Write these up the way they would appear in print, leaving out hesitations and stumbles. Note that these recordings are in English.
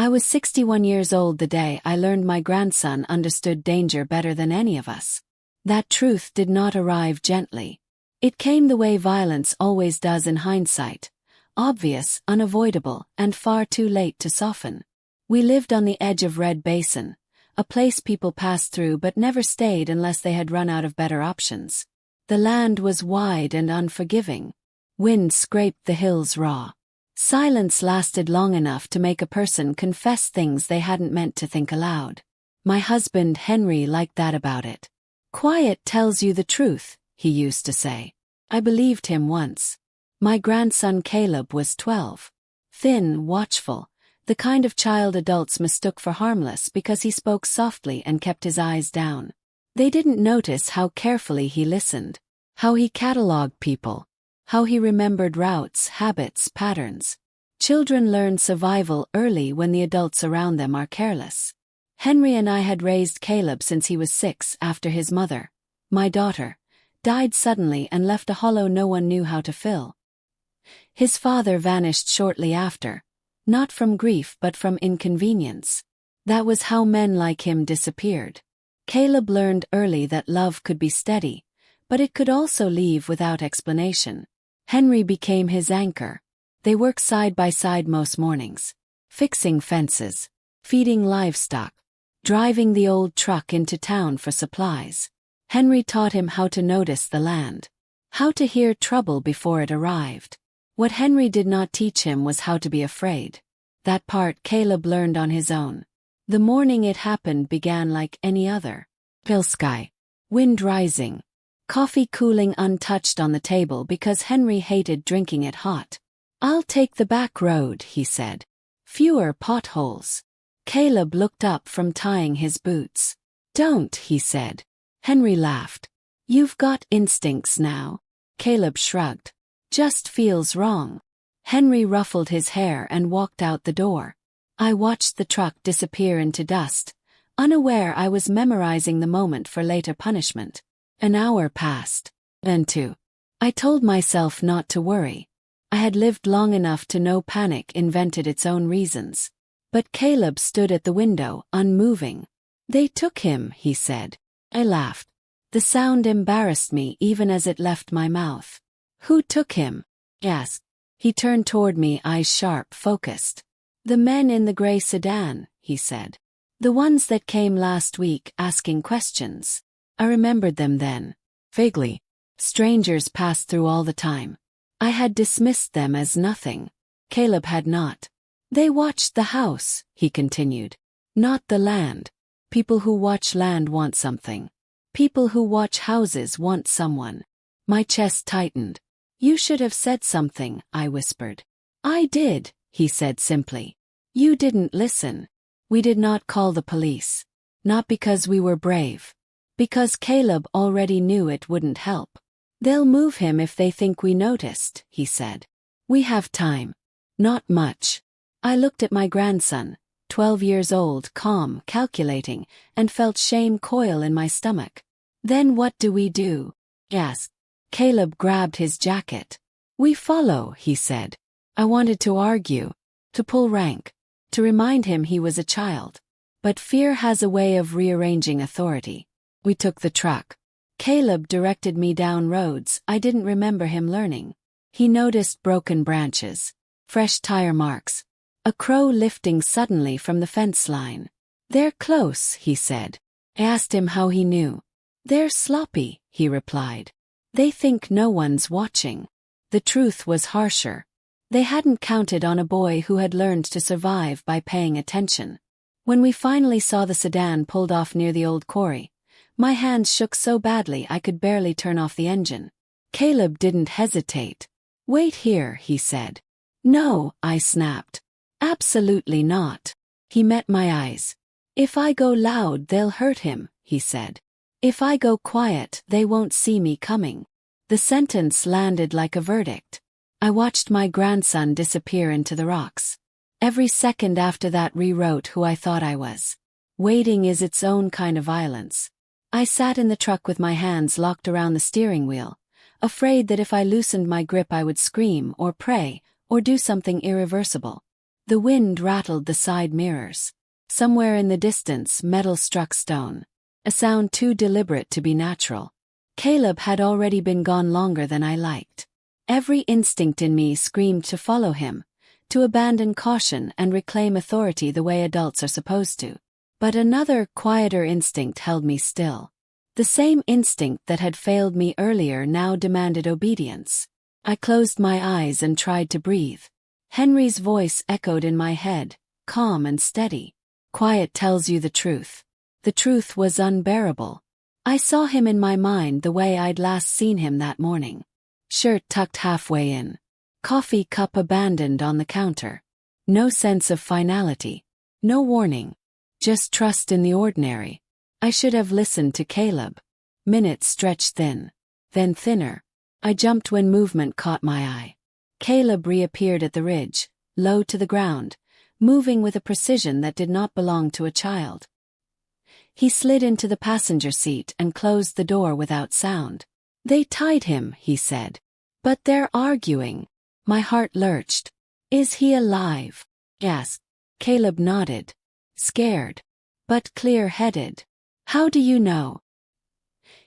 I was 61 years old the day I learned my grandson understood danger better than any of us. That truth did not arrive gently. It came the way violence always does in hindsight. Obvious, unavoidable, and far too late to soften. We lived on the edge of Red Basin, a place people passed through but never stayed unless they had run out of better options. The land was wide and unforgiving. Wind scraped the hills raw. Silence lasted long enough to make a person confess things they hadn't meant to think aloud. My husband Henry liked that about it. "Quiet tells you the truth," he used to say. I believed him once. My grandson Caleb was 12. Thin, watchful, the kind of child adults mistook for harmless because he spoke softly and kept his eyes down. They didn't notice how carefully he listened, how he catalogued people, how he remembered routes, habits, patterns. Children learn survival early when the adults around them are careless. Henry and I had raised Caleb since he was 6 after his mother, my daughter, died suddenly and left a hollow no one knew how to fill. His father vanished shortly after, not from grief but from inconvenience. That was how men like him disappeared. Caleb learned early that love could be steady, but it could also leave without explanation. Henry became his anchor. They worked side by side most mornings, fixing fences, feeding livestock, driving the old truck into town for supplies. Henry taught him how to notice the land, how to hear trouble before it arrived. What Henry did not teach him was how to be afraid. That part Caleb learned on his own. The morning it happened began like any other. Pale sky, wind rising, coffee cooling untouched on the table because Henry hated drinking it hot. "I'll take the back road," he said. "Fewer potholes." Caleb looked up from tying his boots. "Don't," he said. Henry laughed. "You've got instincts now." Caleb shrugged. "Just feels wrong." Henry ruffled his hair and walked out the door. I watched the truck disappear into dust, unaware I was memorizing the moment for later punishment. An hour passed. Then 2. I told myself not to worry. I had lived long enough to know panic invented its own reasons. But Caleb stood at the window, unmoving. "They took him," he said. I laughed. The sound embarrassed me even as it left my mouth. "Who took him?" I asked. He turned toward me, eyes sharp, focused. "The men in the gray sedan," he said. "The ones that came last week asking questions." I remembered them then. Vaguely. Strangers passed through all the time. I had dismissed them as nothing. Caleb had not. "They watched the house," he continued. "Not the land. People who watch land want something. People who watch houses want someone." My chest tightened. "You should have said something," I whispered. "I did," he said simply. "You didn't listen." We did not call the police. Not because we were brave. Because Caleb already knew it wouldn't help. "They'll move him if they think we noticed," he said. "We have time." "Not much." I looked at my grandson, 12 years old, calm, calculating, and felt shame coil in my stomach. "Then what do we do?" I asked. Caleb grabbed his jacket. "We follow," he said. I wanted to argue, to pull rank, to remind him he was a child. But fear has a way of rearranging authority. We took the truck. Caleb directed me down roads I didn't remember him learning. He noticed broken branches, fresh tire marks, a crow lifting suddenly from the fence line. "They're close," he said. I asked him how he knew. "They're sloppy," he replied. "They think no one's watching." The truth was harsher. They hadn't counted on a boy who had learned to survive by paying attention. When we finally saw the sedan pulled off near the old quarry, my hands shook so badly I could barely turn off the engine. Caleb didn't hesitate. "Wait here," he said. "No," I snapped. "Absolutely not." He met my eyes. "If I go loud, they'll hurt him," he said. "If I go quiet, they won't see me coming." The sentence landed like a verdict. I watched my grandson disappear into the rocks. Every second after that rewrote who I thought I was. Waiting is its own kind of violence. I sat in the truck with my hands locked around the steering wheel, afraid that if I loosened my grip I would scream or pray or do something irreversible. The wind rattled the side mirrors. Somewhere in the distance, metal struck stone. A sound too deliberate to be natural. Caleb had already been gone longer than I liked. Every instinct in me screamed to follow him, to abandon caution and reclaim authority the way adults are supposed to. But another, quieter instinct held me still. The same instinct that had failed me earlier now demanded obedience. I closed my eyes and tried to breathe. Henry's voice echoed in my head, calm and steady. Quiet tells you the truth. The truth was unbearable. I saw him in my mind the way I'd last seen him that morning. Shirt tucked halfway in. Coffee cup abandoned on the counter. No sense of finality. No warning. Just trust in the ordinary. I should have listened to Caleb. Minutes stretched thin. Then thinner. I jumped when movement caught my eye. Caleb reappeared at the ridge, low to the ground, moving with a precision that did not belong to a child. He slid into the passenger seat and closed the door without sound. "They tied him," he said. "But they're arguing." My heart lurched. "Is he alive?" Yes. Caleb nodded. Scared. But clear-headed. "How do you know?"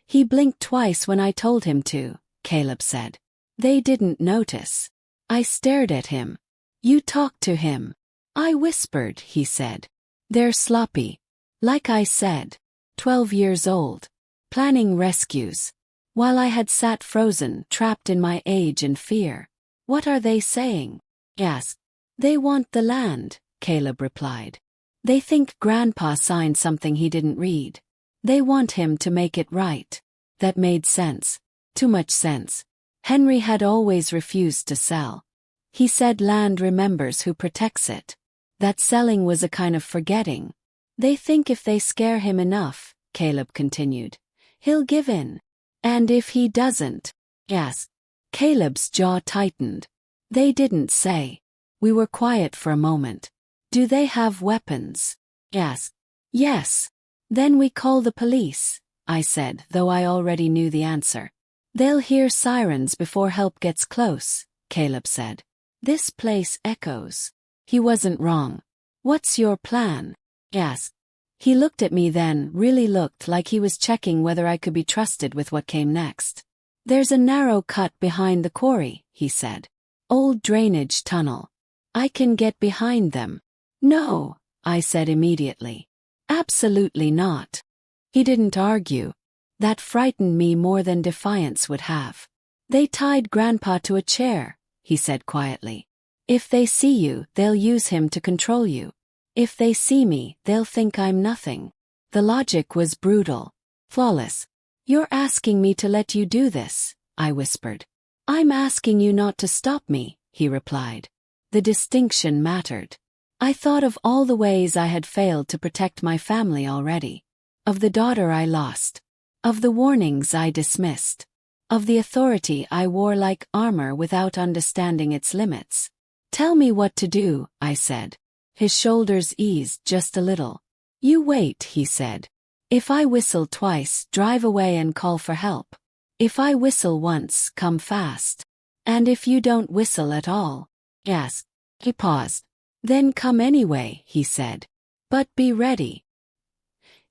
"He blinked twice when I told him to," Caleb said. "They didn't notice." I stared at him. "You talked to him." "I whispered," he said. "They're sloppy. Like I said. 12 years old. Planning rescues." While I had sat frozen, trapped in my age and fear. "What are they saying?" asked. "They want the land," Caleb replied. "They think Grandpa signed something he didn't read. They want him to make it right." That made sense. Too much sense. Henry had always refused to sell. He said land remembers who protects it. That selling was a kind of forgetting. "They think if they scare him enough," Caleb continued, "he'll give in. And if he doesn't?" asked. Caleb's jaw tightened. "They didn't say." We were quiet for a moment. "Do they have weapons?" asked. "Yes." "Then we call the police," I said, though I already knew the answer. "They'll hear sirens before help gets close," Caleb said. "This place echoes." He wasn't wrong. "What's your plan?" asked. He looked at me then, really looked like he was checking whether I could be trusted with what came next. "There's a narrow cut behind the quarry," he said. "Old drainage tunnel. I can get behind them." "No," I said immediately. "Absolutely not." He didn't argue. That frightened me more than defiance would have. "They tied Grandpa to a chair," he said quietly. "If they see you, they'll use him to control you. If they see me, they'll think I'm nothing." The logic was brutal. Flawless. "You're asking me to let you do this," I whispered. "I'm asking you not to stop me," he replied. The distinction mattered. I thought of all the ways I had failed to protect my family already. Of the daughter I lost. Of the warnings I dismissed. Of the authority I wore like armor without understanding its limits. "Tell me what to do," I said. His shoulders eased just a little. "You wait," he said. "If I whistle twice, drive away and call for help. If I whistle once, come fast. And if you don't whistle at all?" asked. He paused. "Then come anyway," he said. "But be ready."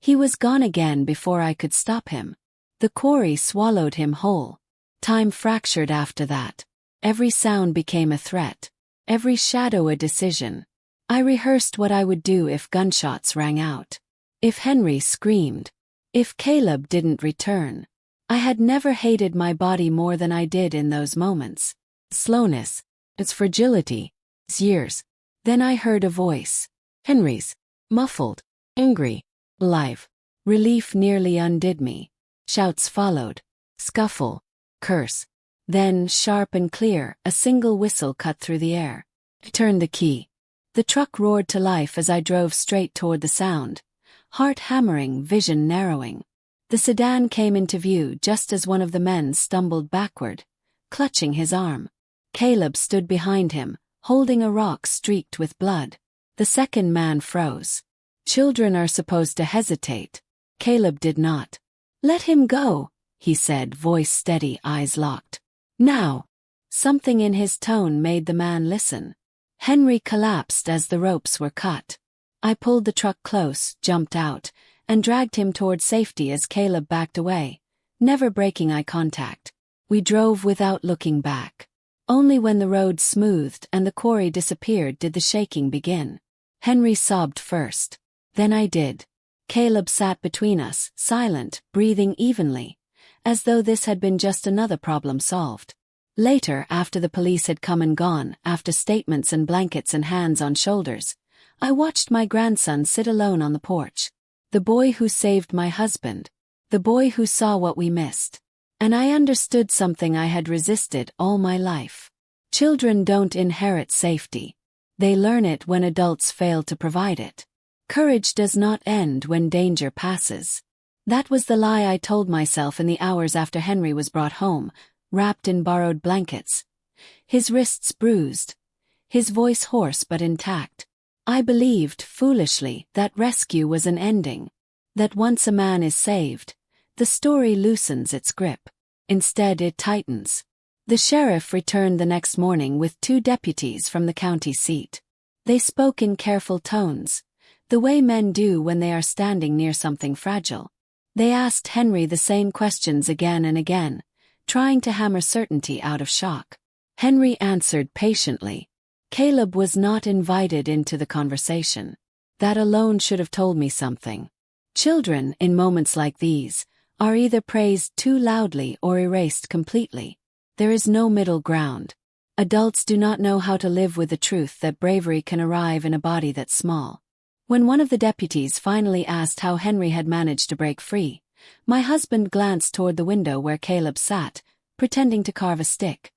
He was gone again before I could stop him. The quarry swallowed him whole. Time fractured after that. Every sound became a threat. Every shadow a decision. I rehearsed what I would do if gunshots rang out. If Henry screamed. If Caleb didn't return. I had never hated my body more than I did in those moments. Slowness. Its fragility. Its years. Then I heard a voice. Henry's. Muffled. Angry. Alive. Relief nearly undid me. Shouts followed. Scuffle. Curse. Then, sharp and clear, a single whistle cut through the air. I turned the key. The truck roared to life as I drove straight toward the sound. Heart hammering, vision narrowing. The sedan came into view just as one of the men stumbled backward, clutching his arm. Caleb stood behind him, holding a rock streaked with blood. The second man froze. Children are supposed to hesitate. Caleb did not. "Let him go," he said, voice steady, eyes locked. "Now." Something in his tone made the man listen. Henry collapsed as the ropes were cut. I pulled the truck close, jumped out, and dragged him toward safety as Caleb backed away, never breaking eye contact. We drove without looking back. Only when the road smoothed and the quarry disappeared did the shaking begin. Henry sobbed first. Then I did. Caleb sat between us, silent, breathing evenly, as though this had been just another problem solved. Later, after the police had come and gone, after statements and blankets and hands on shoulders, I watched my grandson sit alone on the porch. The boy who saved my husband. The boy who saw what we missed. And I understood something I had resisted all my life. Children don't inherit safety. They learn it when adults fail to provide it. Courage does not end when danger passes. That was the lie I told myself in the hours after Henry was brought home, wrapped in borrowed blankets. His wrists bruised. His voice hoarse but intact. I believed, foolishly, that rescue was an ending. That once a man is saved, the story loosens its grip. Instead it tightens. The sheriff returned the next morning with 2 deputies from the county seat. They spoke in careful tones, the way men do when they are standing near something fragile. They asked Henry the same questions again and again, trying to hammer certainty out of shock. Henry answered patiently. Caleb was not invited into the conversation. That alone should have told me something. Children, in moments like these, are either praised too loudly or erased completely. There is no middle ground. Adults do not know how to live with the truth that bravery can arrive in a body that's small. When one of the deputies finally asked how Henry had managed to break free, my husband glanced toward the window where Caleb sat, pretending to carve a stick.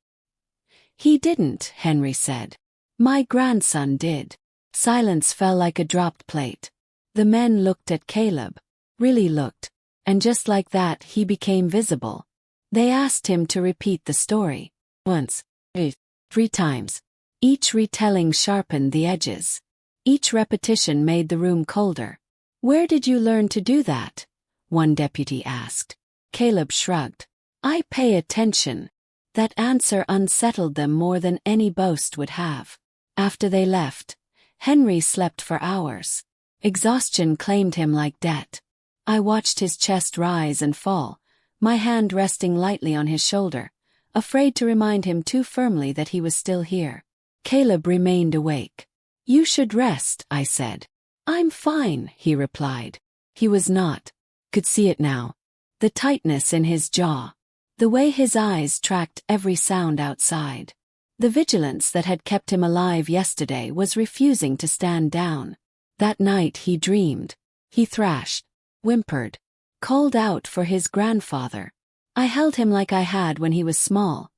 He didn't, Henry said. My grandson did. Silence fell like a dropped plate. The men looked at Caleb. Really looked. And just like that he became visible. They asked him to repeat the story. Once. 3 times. Each retelling sharpened the edges. Each repetition made the room colder. Where did you learn to do that? One deputy asked. Caleb shrugged. I pay attention. That answer unsettled them more than any boast would have. After they left, Henry slept for hours. Exhaustion claimed him like debt. I watched his chest rise and fall, my hand resting lightly on his shoulder, afraid to remind him too firmly that he was still here. Caleb remained awake. You should rest, I said. I'm fine, he replied. He was not. Could see it now. The tightness in his jaw. The way his eyes tracked every sound outside. The vigilance that had kept him alive yesterday was refusing to stand down. That night he dreamed. He thrashed, whimpered, called out for his grandfather. I held him like I had when he was small.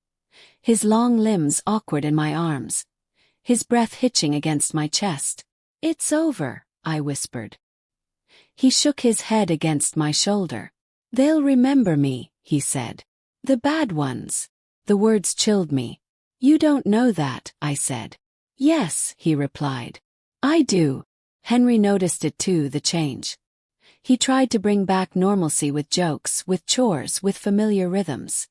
His long limbs awkward in my arms. His breath hitching against my chest. It's over, I whispered. He shook his head against my shoulder. They'll remember me, he said. The bad ones. The words chilled me. You don't know that, I said. Yes, he replied. I do. Henry noticed it too, the change. He tried to bring back normalcy with jokes, with chores, with familiar rhythms.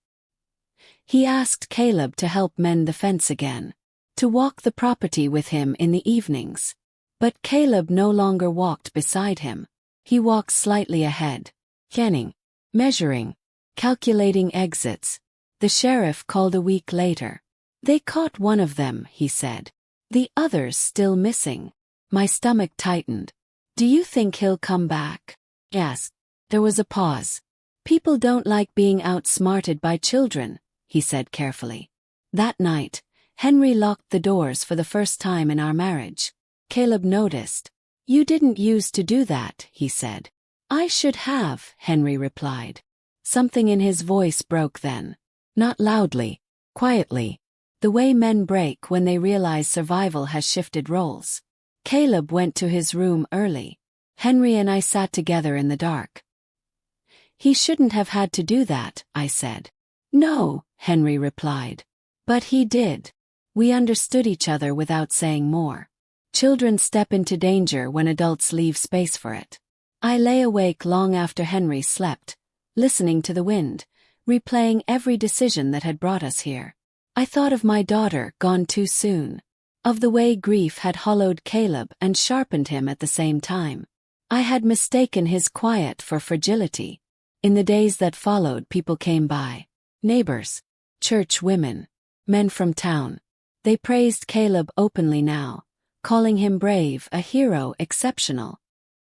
He asked Caleb to help mend the fence again, to walk the property with him in the evenings. But Caleb no longer walked beside him. He walked slightly ahead, scanning, measuring, calculating exits. The sheriff called a week later. They caught one of them, he said. The others still missing. My stomach tightened. Do you think he'll come back? Yes. There was a pause. People don't like being outsmarted by children, he said carefully. That night, Henry locked the doors for the first time in our marriage. Caleb noticed. You didn't used to do that, he said. I should have, Henry replied. Something in his voice broke then. Not loudly, quietly. The way men break when they realize survival has shifted roles. Caleb went to his room early. Henry and I sat together in the dark. He shouldn't have had to do that, I said. No, Henry replied. But he did. We understood each other without saying more. Children step into danger when adults leave space for it. I lay awake long after Henry slept, listening to the wind, replaying every decision that had brought us here. I thought of my daughter, gone too soon. of the way grief had hollowed Caleb and sharpened him at the same time. I had mistaken his quiet for fragility. In the days that followed, people came by. Neighbors, church women, men from town. They praised Caleb openly now, calling him brave, a hero, exceptional.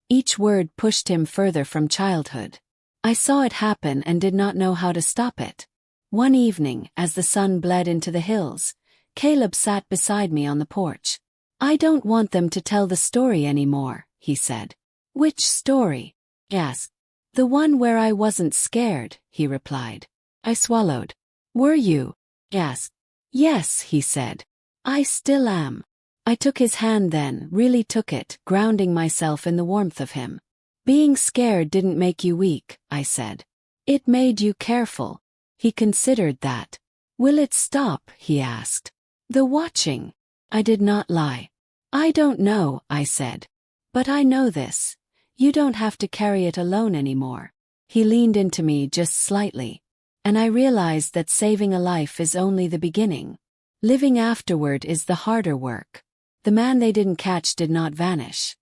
Each word pushed him further from childhood. I saw it happen and did not know how to stop it. One evening, as the sun bled into the hills, Caleb sat beside me on the porch. "I don't want them to tell the story anymore," he said. "Which story?" I asked. "The one where I wasn't scared," he replied. I swallowed. "Were you?" I asked. "Yes," he said. "I still am." I took his hand then, really took it, grounding myself in the warmth of him. "Being scared didn't make you weak," I said. "It made you careful." He considered that. "Will it stop?" he asked. "The watching?" I did not lie. "I don't know," I said. "But I know this. You don't have to carry it alone anymore." He leaned into me just slightly. And I realized that saving a life is only the beginning. Living afterward is the harder work. The man they didn't catch did not vanish.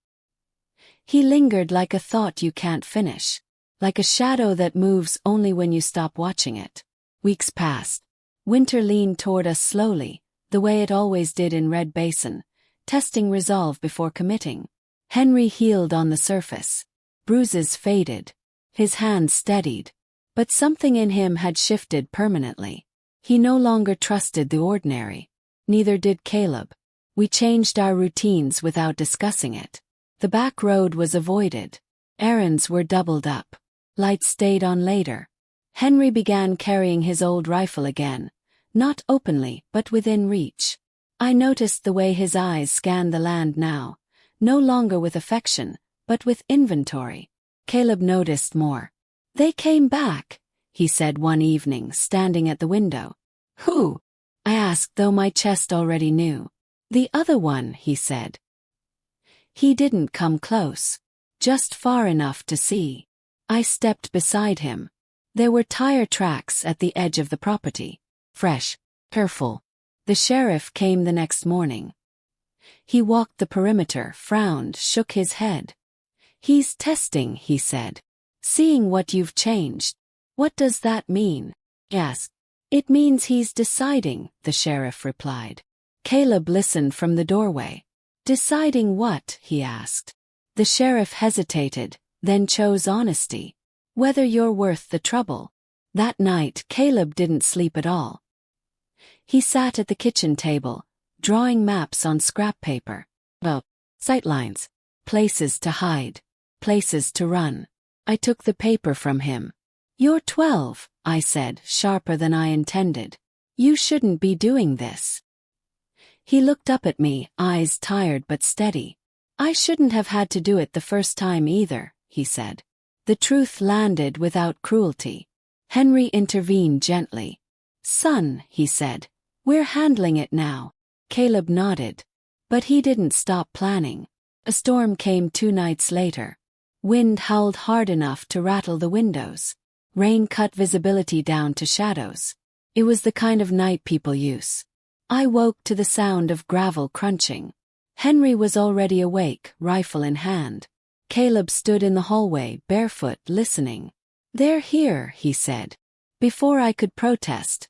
He lingered like a thought you can't finish. Like a shadow that moves only when you stop watching it. Weeks passed. Winter leaned toward us slowly, the way it always did in Red Basin, testing resolve before committing. Henry healed on the surface. Bruises faded. His hands steadied. But something in him had shifted permanently. He no longer trusted the ordinary. Neither did Caleb. We changed our routines without discussing it. The back road was avoided. Errands were doubled up. Lights stayed on later. Henry began carrying his old rifle again, not openly but within reach. I noticed the way his eyes scanned the land now, no longer with affection, but with inventory. Caleb noticed more. "They came back," he said one evening, standing at the window. "Who?" I asked, though my chest already knew. "The other one," he said. He didn't come close. Just far enough to see. I stepped beside him. There were tire tracks at the edge of the property. Fresh. Careful. The sheriff came the next morning. He walked the perimeter, frowned, shook his head. "He's testing," he said. "Seeing what you've changed." "What does that mean?" I asked. "It means he's deciding," the sheriff replied. Caleb listened from the doorway. "Deciding what?" he asked. The sheriff hesitated, then chose honesty. "Whether you're worth the trouble." That night, Caleb didn't sleep at all. He sat at the kitchen table, drawing maps on scrap paper. Sightlines. Places to hide. Places to run. I took the paper from him. "You're 12, I said, sharper than I intended. "You shouldn't be doing this." He looked up at me, eyes tired but steady. "I shouldn't have had to do it the first time either," he said. The truth landed without cruelty. Henry intervened gently. "Son," he said, "we're handling it now." Caleb nodded. But he didn't stop planning. A storm came 2 nights later. Wind howled hard enough to rattle the windows. Rain cut visibility down to shadows. It was the kind of night people use. I woke to the sound of gravel crunching. Henry was already awake, rifle in hand. Caleb stood in the hallway, barefoot, listening. "They're here," he said. Before I could protest,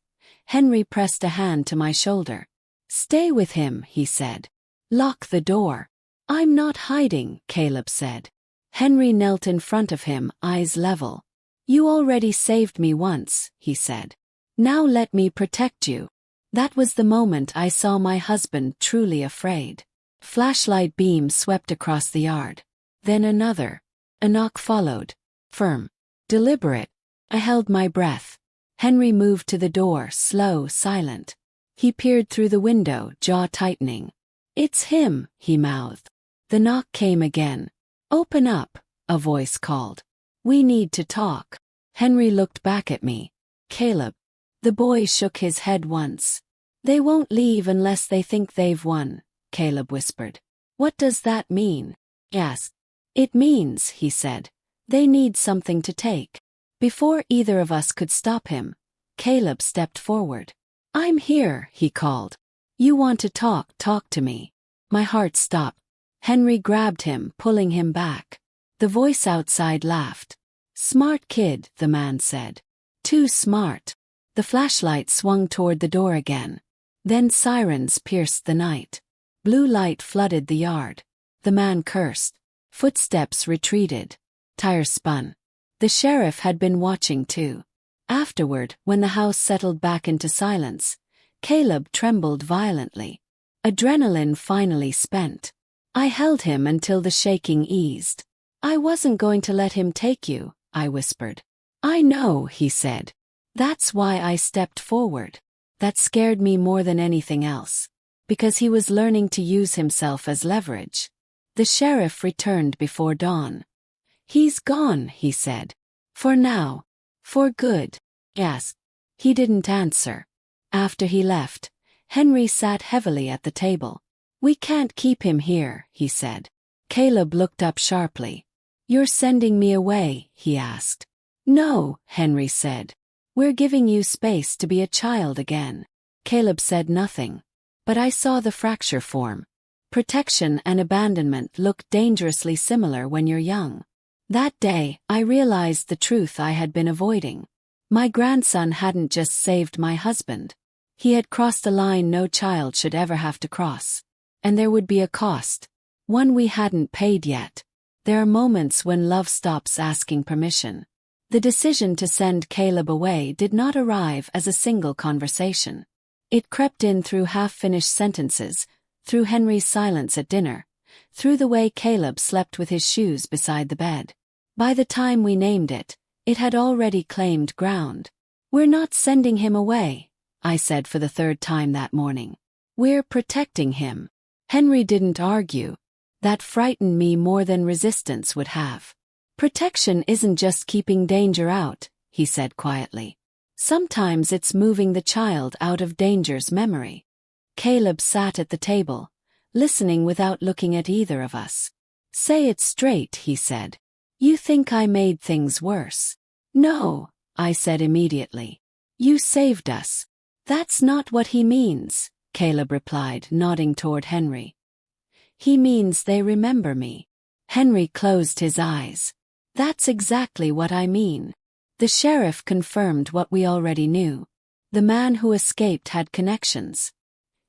Henry pressed a hand to my shoulder. "Stay with him," he said. "Lock the door." "I'm not hiding," Caleb said. Henry knelt in front of him, eyes level. "You already saved me once," he said. "Now let me protect you." That was the moment I saw my husband truly afraid. Flashlight beam swept across the yard. Then another. A knock followed. Firm. Deliberate. I held my breath. Henry moved to the door, slow, silent. He peered through the window, jaw tightening. "It's him," he mouthed. The knock came again. "Open up," a voice called. "We need to talk." Henry looked back at me. "Caleb." The boy shook his head once. "They won't leave unless they think they've won," Caleb whispered. "What does that mean?" I asked. "It means," he said, "they need something to take." Before either of us could stop him, Caleb stepped forward. "I'm here," he called. You want to talk, talk to me. My heart stopped. Henry grabbed him, pulling him back. The voice outside laughed. Smart kid, the man said. Too smart. The flashlight swung toward the door again. Then sirens pierced the night. Blue light flooded the yard. The man cursed. Footsteps retreated. Tires spun. The sheriff had been watching too. Afterward, when the house settled back into silence, Caleb trembled violently. Adrenaline finally spent. I held him until the shaking eased. I wasn't going to let him take you, I whispered. I know, he said. That's why I stepped forward. That scared me more than anything else. Because he was learning to use himself as leverage. The sheriff returned before dawn. He's gone, he said. For now. For good. Yes. He didn't answer. After he left, Henry sat heavily at the table. We can't keep him here, he said. Caleb looked up sharply. You're sending me away, he asked. No, Henry said. We're giving you space to be a child again. Caleb said nothing. But I saw the fracture form. Protection and abandonment look dangerously similar when you're young. That day, I realized the truth I had been avoiding. My grandson hadn't just saved my husband. He had crossed a line no child should ever have to cross. And there would be a cost. One we hadn't paid yet. There are moments when love stops asking permission. The decision to send Caleb away did not arrive as a single conversation. It crept in through half-finished sentences, through Henry's silence at dinner, through the way Caleb slept with his shoes beside the bed. By the time we named it, it had already claimed ground. We're not sending him away, I said for the third time that morning. We're protecting him. Henry didn't argue. That frightened me more than resistance would have. Protection isn't just keeping danger out, he said quietly. Sometimes it's moving the child out of danger's memory. Caleb sat at the table, listening without looking at either of us. Say it straight, he said. You think I made things worse? No, I said immediately. You saved us. That's not what he means, Caleb replied, nodding toward Henry. He means they remember me. Henry closed his eyes. That's exactly what I mean. The sheriff confirmed what we already knew. The man who escaped had connections.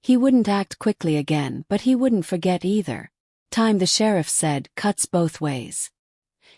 He wouldn't act quickly again, but he wouldn't forget either. Time, the sheriff said, cuts both ways.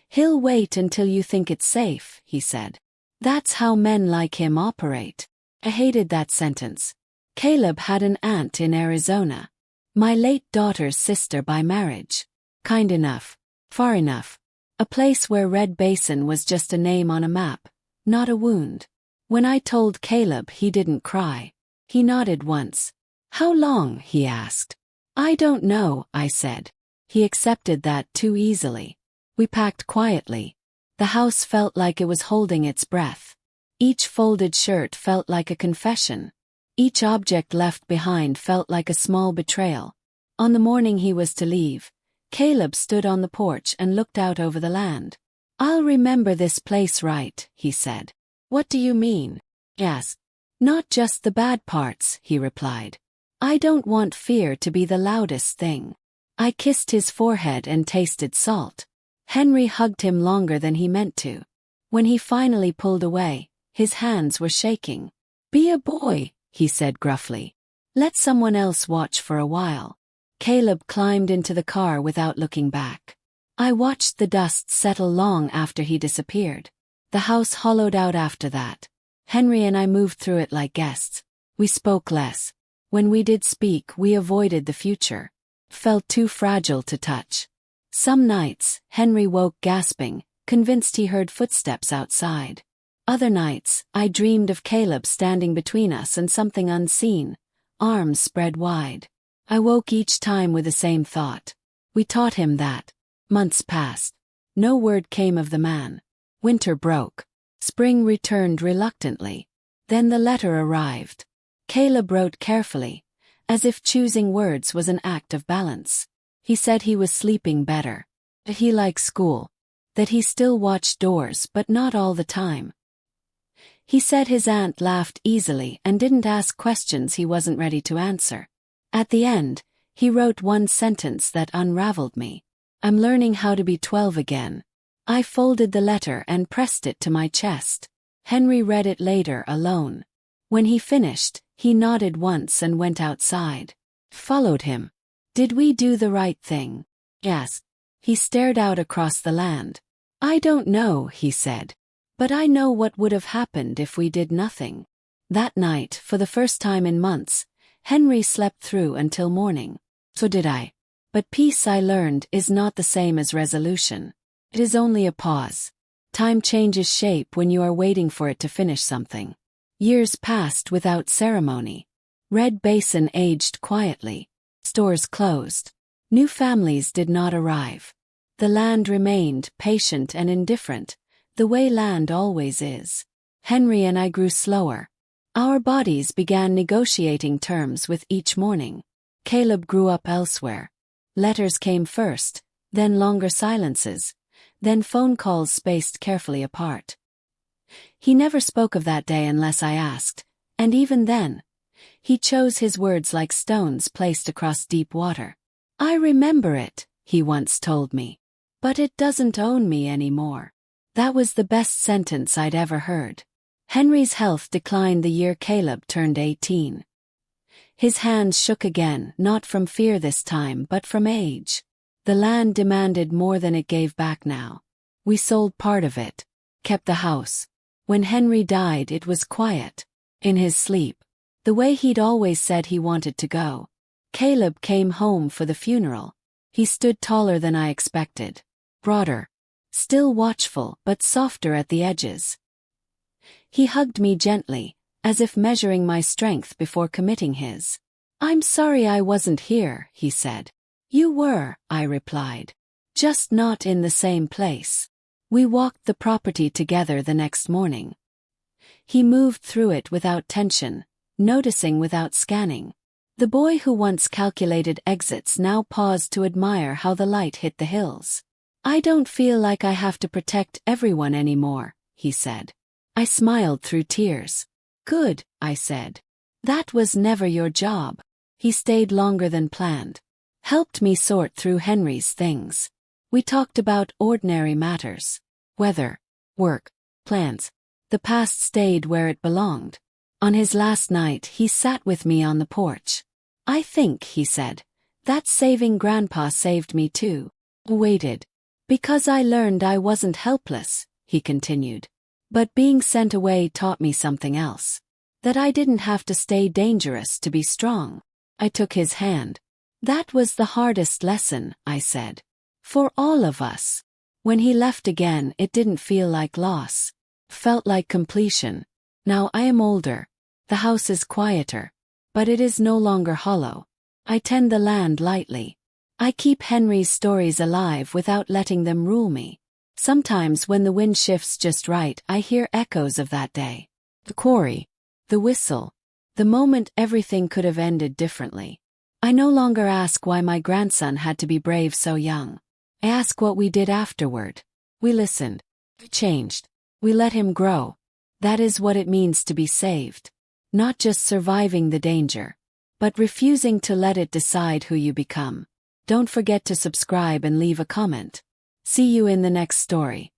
He'll wait until you think it's safe, he said. That's how men like him operate. I hated that sentence. Caleb had an aunt in Arizona. My late daughter's sister by marriage. Kind enough. Far enough. A place where Red Basin was just a name on a map, not a wound. When I told Caleb, he didn't cry. He nodded once. How long? He asked. I don't know, I said. He accepted that too easily. We packed quietly. The house felt like it was holding its breath. Each folded shirt felt like a confession. Each object left behind felt like a small betrayal. On the morning he was to leave, Caleb stood on the porch and looked out over the land. I'll remember this place right, he said. What do you mean? Yes. Not just the bad parts, he replied. I don't want fear to be the loudest thing. I kissed his forehead and tasted salt. Henry hugged him longer than he meant to. When he finally pulled away, his hands were shaking. Be a boy, he said gruffly. Let someone else watch for a while. Caleb climbed into the car without looking back. I watched the dust settle long after he disappeared. The house hollowed out after that. Henry and I moved through it like guests. We spoke less. When we did speak, we avoided the future. It felt too fragile to touch. Some nights, Henry woke gasping, convinced he heard footsteps outside. Other nights, I dreamed of Caleb standing between us and something unseen, arms spread wide. I woke each time with the same thought. We taught him that. Months passed. No word came of the man. Winter broke. Spring returned reluctantly. Then the letter arrived. Caleb wrote carefully, as if choosing words was an act of balance. He said he was sleeping better. That he liked school. That he still watched doors but not all the time. He said his aunt laughed easily and didn't ask questions he wasn't ready to answer. At the end, he wrote one sentence that unraveled me. "I'm learning how to be 12 again." I folded the letter and pressed it to my chest. Henry read it later alone. When he finished, he nodded once and went outside. Followed him. "Did we do the right thing?" "Yes." He stared out across the land. "I don't know," he said. "But I know what would have happened if we did nothing." That night, for the first time in months, Henry slept through until morning. So did I. But peace, I learned, is not the same as resolution. It is only a pause. Time changes shape when you are waiting for it to finish something. Years passed without ceremony. Red Basin aged quietly. Stores closed. New families did not arrive. The land remained patient and indifferent, the way land always is. Henry and I grew slower. Our bodies began negotiating terms with each morning. Caleb grew up elsewhere. Letters came first, then longer silences, then phone calls spaced carefully apart. He never spoke of that day unless I asked, and even then, he chose his words like stones placed across deep water. "I remember it," he once told me. "But it doesn't own me anymore." That was the best sentence I'd ever heard. Henry's health declined the year Caleb turned 18. His hands shook again, not from fear this time but from age. The land demanded more than it gave back now. We sold part of it, kept the house. When Henry died, it was quiet. In his sleep. The way he'd always said he wanted to go. Caleb came home for the funeral. He stood taller than I expected. Broader. Still watchful, but softer at the edges. He hugged me gently, as if measuring my strength before committing his. "I'm sorry I wasn't here," he said. "You were," I replied. "Just not in the same place." We walked the property together the next morning. He moved through it without tension, noticing without scanning. The boy who once calculated exits now paused to admire how the light hit the hills. "I don't feel like I have to protect everyone anymore," he said. I smiled through tears. "Good," I said. "That was never your job." He stayed longer than planned. Helped me sort through Henry's things. We talked about ordinary matters. Weather, work, plans. The past stayed where it belonged. On his last night, he sat with me on the porch. "I think," he said, "that saving Grandpa saved me too." Waited. "Because I learned I wasn't helpless," he continued. "But being sent away taught me something else. That I didn't have to stay dangerous to be strong." I took his hand. "That was the hardest lesson," I said. "For all of us." When he left again, it didn't feel like loss. Felt like completion. Now I am older. The house is quieter. But it is no longer hollow. I tend the land lightly. I keep Henry's stories alive without letting them rule me. Sometimes when the wind shifts just right, I hear echoes of that day. The quarry. The whistle. The moment everything could have ended differently. I no longer ask why my grandson had to be brave so young. I ask what we did afterward. We listened. We changed. We let him grow. That is what it means to be saved. Not just surviving the danger, but refusing to let it decide who you become. Don't forget to subscribe and leave a comment. See you in the next story.